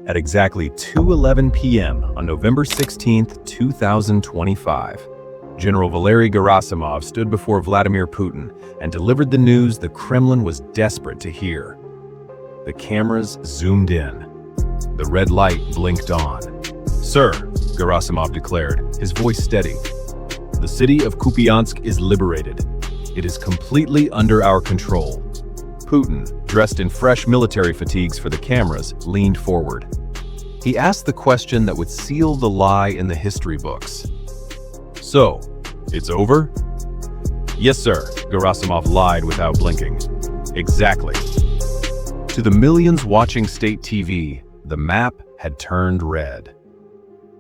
At exactly 2:11 p.m. on November 16, 2025, General Valery Gerasimov stood before Vladimir Putin and delivered the news the Kremlin was desperate to hear. The cameras zoomed in. The red light blinked on. "Sir," Gerasimov declared, his voice steady, "the city of Kupiansk is liberated. It is completely under our control." Putin, dressed in fresh military fatigues for the cameras, leaned forward. He asked the question that would seal the lie in the history books. "So, it's over?" "Yes, sir," Gerasimov lied without blinking. "Exactly." To the millions watching state TV, the map had turned red.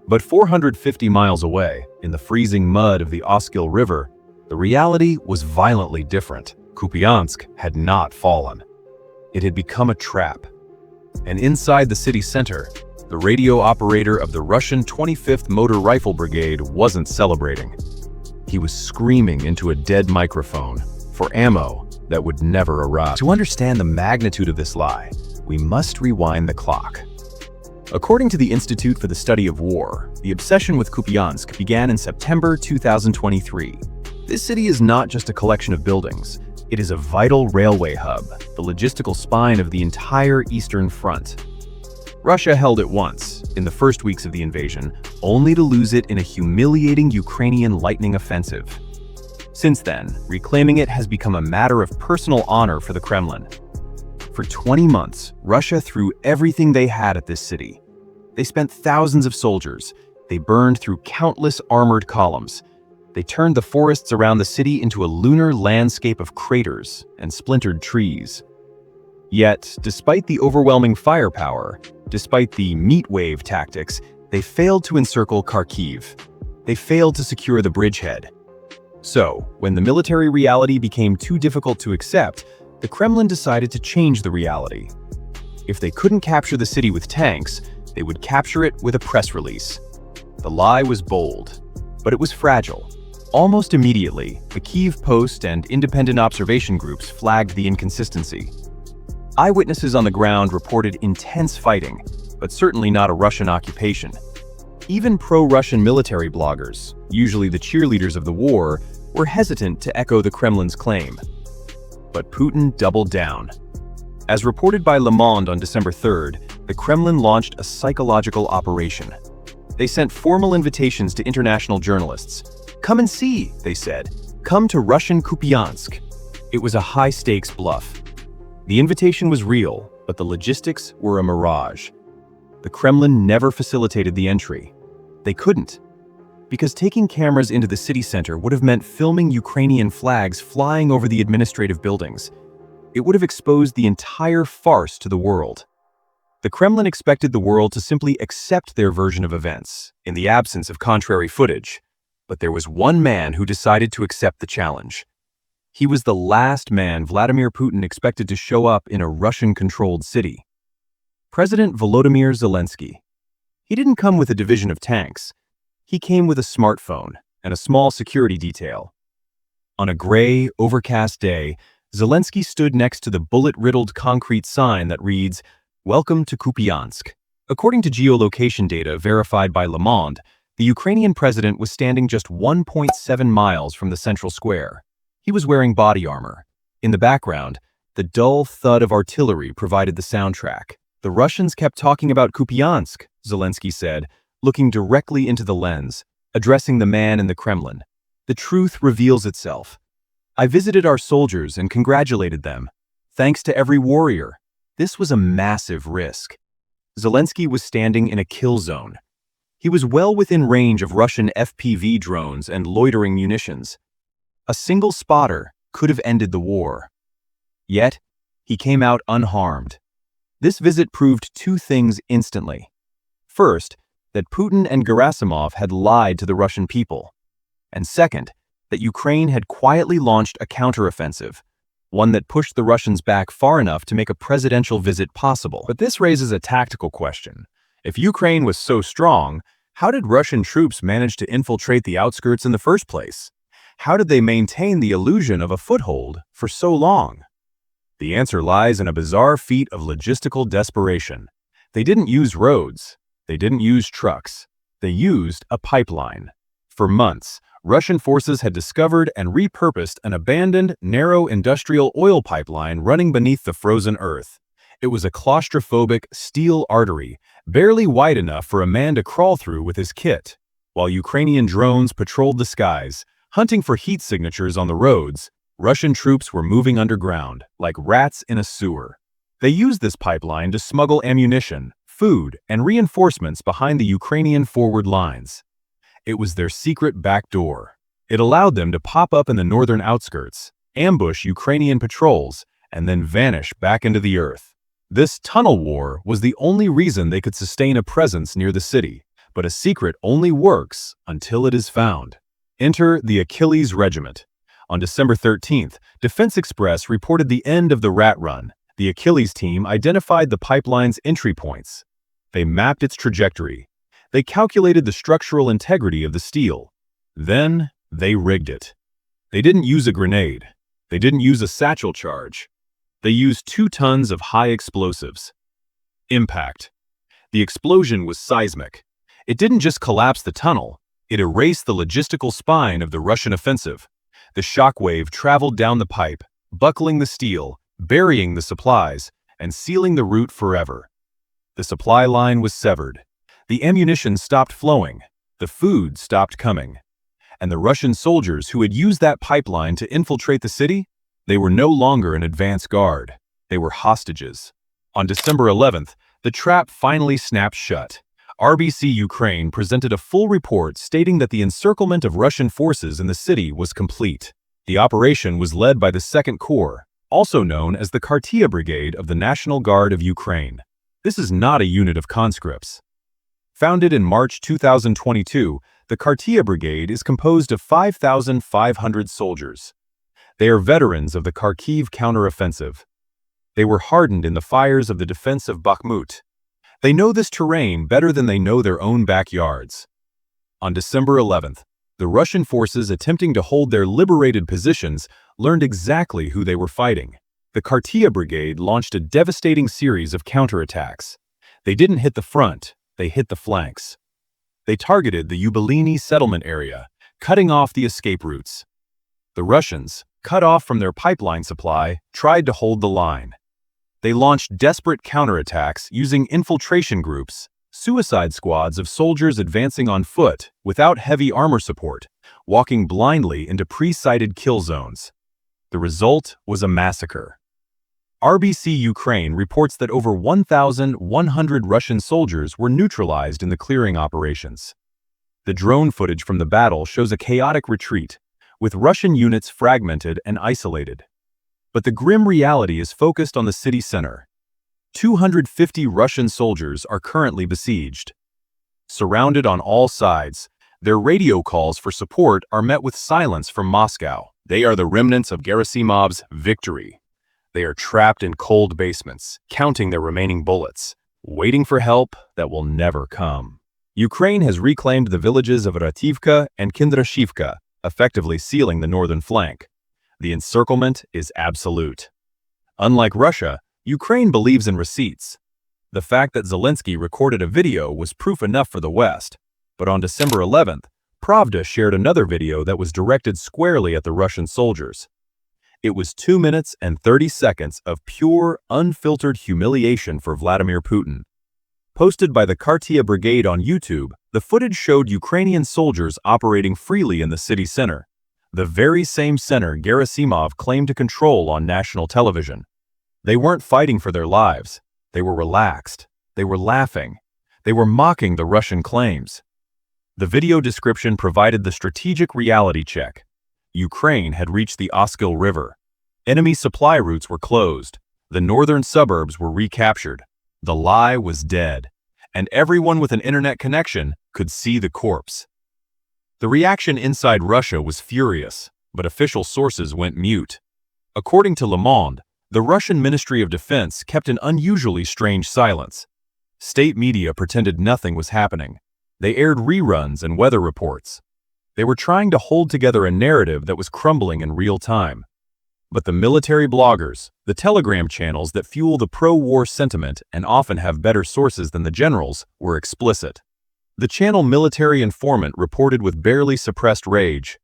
But 450 miles away, in the freezing mud of the Oskil River, the reality was violently different. Kupiansk had not fallen. It had become a trap. And inside the city center, the radio operator of the Russian 25th Motor Rifle Brigade wasn't celebrating. He was screaming into a dead microphone for ammo that would never arrive. To understand the magnitude of this lie, we must rewind the clock. According to the Institute for the Study of War, the obsession with Kupiansk began in September 2023. This city is not just a collection of buildings. It is a vital railway hub, the logistical spine of the entire Eastern Front. Russia held it once, in the first weeks of the invasion, only to lose it in a humiliating Ukrainian lightning offensive. Since then, reclaiming it has become a matter of personal honor for the Kremlin. For 20 months, Russia threw everything they had at this city. They spent thousands of soldiers. They burned through countless armored columns. They turned the forests around the city into a lunar landscape of craters and splintered trees. Yet, despite the overwhelming firepower, despite the meat wave tactics, they failed to encircle Kharkiv. They failed to secure the bridgehead. So, when the military reality became too difficult to accept, the Kremlin decided to change the reality. If they couldn't capture the city with tanks, they would capture it with a press release. The lie was bold, but it was fragile. Almost immediately, the Kyiv Post and independent observation groups flagged the inconsistency. Eyewitnesses on the ground reported intense fighting, but certainly not a Russian occupation. Even pro-Russian military bloggers, usually the cheerleaders of the war, were hesitant to echo the Kremlin's claim. But Putin doubled down. As reported by Le Monde on December 3rd, the Kremlin launched a psychological operation. They sent formal invitations to international journalists. "Come and see," they said. "Come to Russian Kupiansk." It was a high-stakes bluff. The invitation was real, but the logistics were a mirage. The Kremlin never facilitated the entry. They couldn't, because taking cameras into the city center would have meant filming Ukrainian flags flying over the administrative buildings. It would have exposed the entire farce to the world. The Kremlin expected the world to simply accept their version of events, in the absence of contrary footage. But there was one man who decided to accept the challenge. He was the last man Vladimir Putin expected to show up in a Russian-controlled city. President Volodymyr Zelensky. He didn't come with a division of tanks. He came with a smartphone and a small security detail. On a gray, overcast day, Zelensky stood next to the bullet-riddled concrete sign that reads, "Welcome to Kupiansk." According to geolocation data verified by Le Monde, the Ukrainian president was standing just 1.7 miles from the central square. He was wearing body armor. In the background, the dull thud of artillery provided the soundtrack. "The Russians kept talking about Kupiansk," Zelensky said, looking directly into the lens, addressing the man in the Kremlin. "The truth reveals itself. I visited our soldiers and congratulated them. Thanks to every warrior." This was a massive risk. Zelensky was standing in a kill zone. He was well within range of Russian FPV drones and loitering munitions. A single spotter could have ended the war. Yet, he came out unharmed. This visit proved two things instantly. First, that Putin and Gerasimov had lied to the Russian people. And second, that Ukraine had quietly launched a counteroffensive, one that pushed the Russians back far enough to make a presidential visit possible. But this raises a tactical question. If Ukraine was so strong, how did Russian troops manage to infiltrate the outskirts in the first place? How did they maintain the illusion of a foothold for so long? The answer lies in a bizarre feat of logistical desperation. They didn't use roads. They didn't use trucks. They used a pipeline. For months, Russian forces had discovered and repurposed an abandoned, narrow industrial oil pipeline running beneath the frozen earth. It was a claustrophobic steel artery, barely wide enough for a man to crawl through with his kit. While Ukrainian drones patrolled the skies, hunting for heat signatures on the roads, Russian troops were moving underground, like rats in a sewer. They used this pipeline to smuggle ammunition, food, and reinforcements behind the Ukrainian forward lines. It was their secret back door. It allowed them to pop up in the northern outskirts, ambush Ukrainian patrols, and then vanish back into the earth. This tunnel war was the only reason they could sustain a presence near the city, but a secret only works until it is found. Enter the Achilles Regiment. On December 13th, Defense Express reported the end of the Rat Run. The Achilles team identified the pipeline's entry points. They mapped its trajectory. They calculated the structural integrity of the steel. Then, they rigged it. They didn't use a grenade. They didn't use a satchel charge. They used 2 tons of high explosives. Impact. The explosion was seismic. It didn't just collapse the tunnel, it erased the logistical spine of the Russian offensive. The shockwave traveled down the pipe, buckling the steel, burying the supplies, and sealing the route forever. The supply line was severed. The ammunition stopped flowing, the food stopped coming. And the Russian soldiers who had used that pipeline to infiltrate the city, they were no longer an advance guard. They were hostages. On December 11th, the trap finally snapped shut. RBC Ukraine presented a full report stating that the encirclement of Russian forces in the city was complete. The operation was led by the 2nd Corps, also known as the Khartia Brigade of the National Guard of Ukraine. This is not a unit of conscripts. Founded in March 2022, the Khartia Brigade is composed of 5,500 soldiers. They are veterans of the Kharkiv counteroffensive. They were hardened in the fires of the defense of Bakhmut. They know this terrain better than they know their own backyards. On December 11th, the Russian forces attempting to hold their liberated positions learned exactly who they were fighting. The Khartia Brigade launched a devastating series of counterattacks. They didn't hit the front, they hit the flanks. They targeted the Yubilini settlement area, cutting off the escape routes. The Russians, cut off from their pipeline supply, tried to hold the line. They launched desperate counterattacks using infiltration groups, suicide squads of soldiers advancing on foot without heavy armor support, walking blindly into pre-sighted kill zones. The result was a massacre. RBC Ukraine reports that over 1,100 Russian soldiers were neutralized in the clearing operations. The drone footage from the battle shows a chaotic retreat, with Russian units fragmented and isolated. But the grim reality is focused on the city center. 250 Russian soldiers are currently besieged. Surrounded on all sides, their radio calls for support are met with silence from Moscow. They are the remnants of Gerasimov's victory. They are trapped in cold basements, counting their remaining bullets, waiting for help that will never come. Ukraine has reclaimed the villages of Rativka and Kindrashivka, effectively sealing the northern flank. The encirclement is absolute. Unlike Russia, Ukraine believes in receipts. The fact that Zelensky recorded a video was proof enough for the West, but on December 11th, Pravda shared another video that was directed squarely at the Russian soldiers. It was 2 minutes and 30 seconds of pure, unfiltered humiliation for Vladimir Putin. Posted by the Khartia Brigade on YouTube, the footage showed Ukrainian soldiers operating freely in the city center, the very same center Gerasimov claimed to control on national television. They weren't fighting for their lives. They were relaxed. They were laughing. They were mocking the Russian claims. The video description provided the strategic reality check. Ukraine had reached the Oskil River. Enemy supply routes were closed. The northern suburbs were recaptured. The lie was dead, and everyone with an internet connection could see the corpse. The reaction inside Russia was furious, but official sources went mute. According to Le Monde, the Russian Ministry of Defense kept an unusually strange silence. State media pretended nothing was happening. They aired reruns and weather reports. They were trying to hold together a narrative that was crumbling in real time. But the military bloggers, the Telegram channels that fuel the pro-war sentiment and often have better sources than the generals, were explicit. The channel Military Informant reported with barely suppressed rage.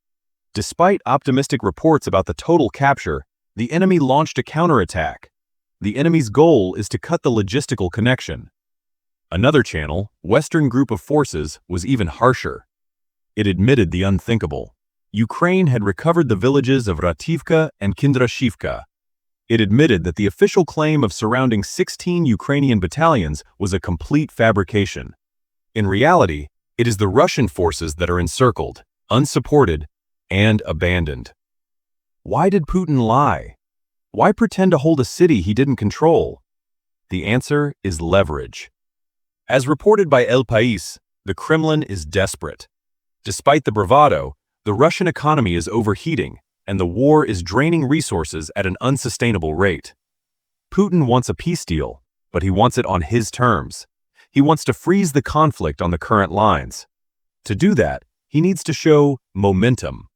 Despite optimistic reports about the total capture, the enemy launched a counterattack. The enemy's goal is to cut the logistical connection. Another channel, Western Group of Forces, was even harsher. It admitted the unthinkable. Ukraine had recovered the villages of Rativka and Kindrashivka. It admitted that the official claim of surrounding 16 Ukrainian battalions was a complete fabrication. In reality, it is the Russian forces that are encircled, unsupported, and abandoned. Why did Putin lie? Why pretend to hold a city he didn't control? The answer is leverage. As reported by El País, the Kremlin is desperate. Despite the bravado, the Russian economy is overheating, and the war is draining resources at an unsustainable rate. Putin wants a peace deal, but he wants it on his terms. He wants to freeze the conflict on the current lines. To do that, he needs to show momentum.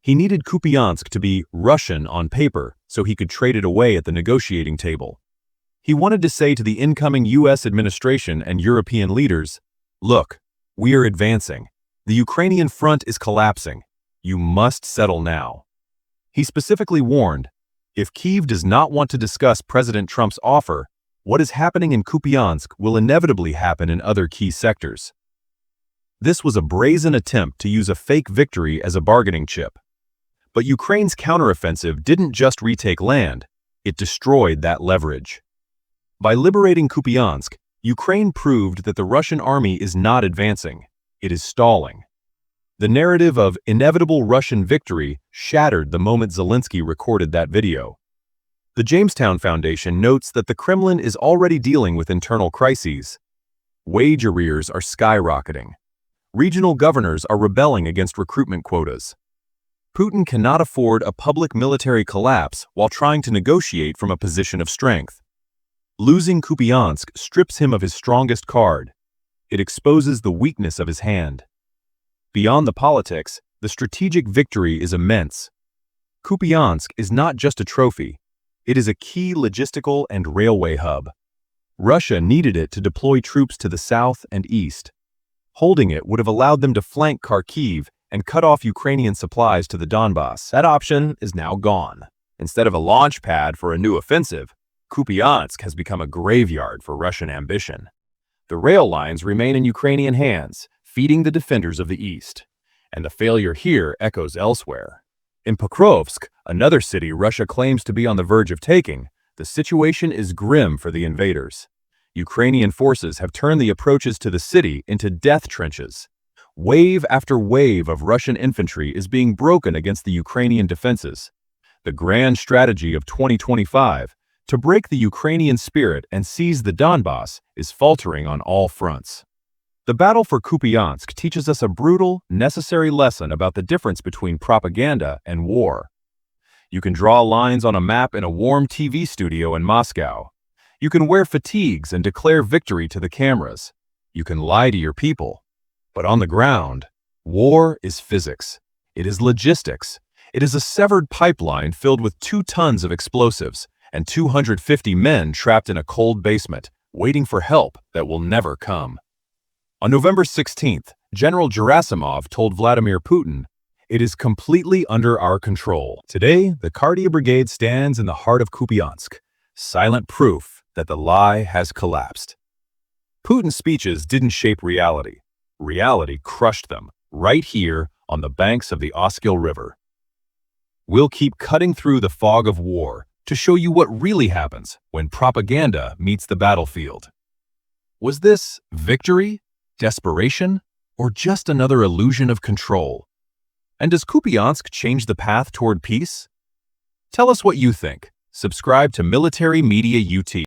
He needed Kupiansk to be Russian on paper so he could trade it away at the negotiating table. He wanted to say to the incoming U.S. administration and European leaders, "Look, we are advancing. The Ukrainian front is collapsing. You must settle now." He specifically warned, if Kyiv does not want to discuss President Trump's offer, what is happening in Kupiansk will inevitably happen in other key sectors. This was a brazen attempt to use a fake victory as a bargaining chip. But Ukraine's counteroffensive didn't just retake land, it destroyed that leverage. By liberating Kupiansk, Ukraine proved that the Russian army is not advancing, it is stalling. The narrative of inevitable Russian victory shattered the moment Zelensky recorded that video. The Jamestown Foundation notes that the Kremlin is already dealing with internal crises. Wage arrears are skyrocketing. Regional governors are rebelling against recruitment quotas. Putin cannot afford a public military collapse while trying to negotiate from a position of strength. Losing Kupiansk strips him of his strongest card. It exposes the weakness of his hand. Beyond the politics, the strategic victory is immense. Kupiansk is not just a trophy. It is a key logistical and railway hub. Russia needed it to deploy troops to the south and east. Holding it would have allowed them to flank Kharkiv and cut off Ukrainian supplies to the Donbass. That option is now gone. Instead of a launch pad for a new offensive, Kupiansk has become a graveyard for Russian ambition. The rail lines remain in Ukrainian hands, feeding the defenders of the east. And the failure here echoes elsewhere. In Pokrovsk, another city Russia claims to be on the verge of taking, the situation is grim for the invaders. Ukrainian forces have turned the approaches to the city into death trenches. Wave after wave of Russian infantry is being broken against the Ukrainian defenses. The grand strategy of 2025, to break the Ukrainian spirit and seize the Donbass, is faltering on all fronts. The battle for Kupiansk teaches us a brutal, necessary lesson about the difference between propaganda and war. You can draw lines on a map in a warm TV studio in Moscow. You can wear fatigues and declare victory to the cameras. You can lie to your people. But on the ground, war is physics. It is logistics. It is a severed pipeline filled with 2 tons of explosives and 250 men trapped in a cold basement, waiting for help that will never come. On November 16th, General Gerasimov told Vladimir Putin, "It is completely under our control." Today, the Khartia Brigade stands in the heart of Kupiansk, silent proof that the lie has collapsed. Putin's speeches didn't shape reality. Reality crushed them, right here on the banks of the Oskil River. We'll keep cutting through the fog of war to show you what really happens when propaganda meets the battlefield. Was this victory? Desperation, or just another illusion of control? And does Kupiansk change the path toward peace? Tell us what you think. Subscribe to Military Media UT.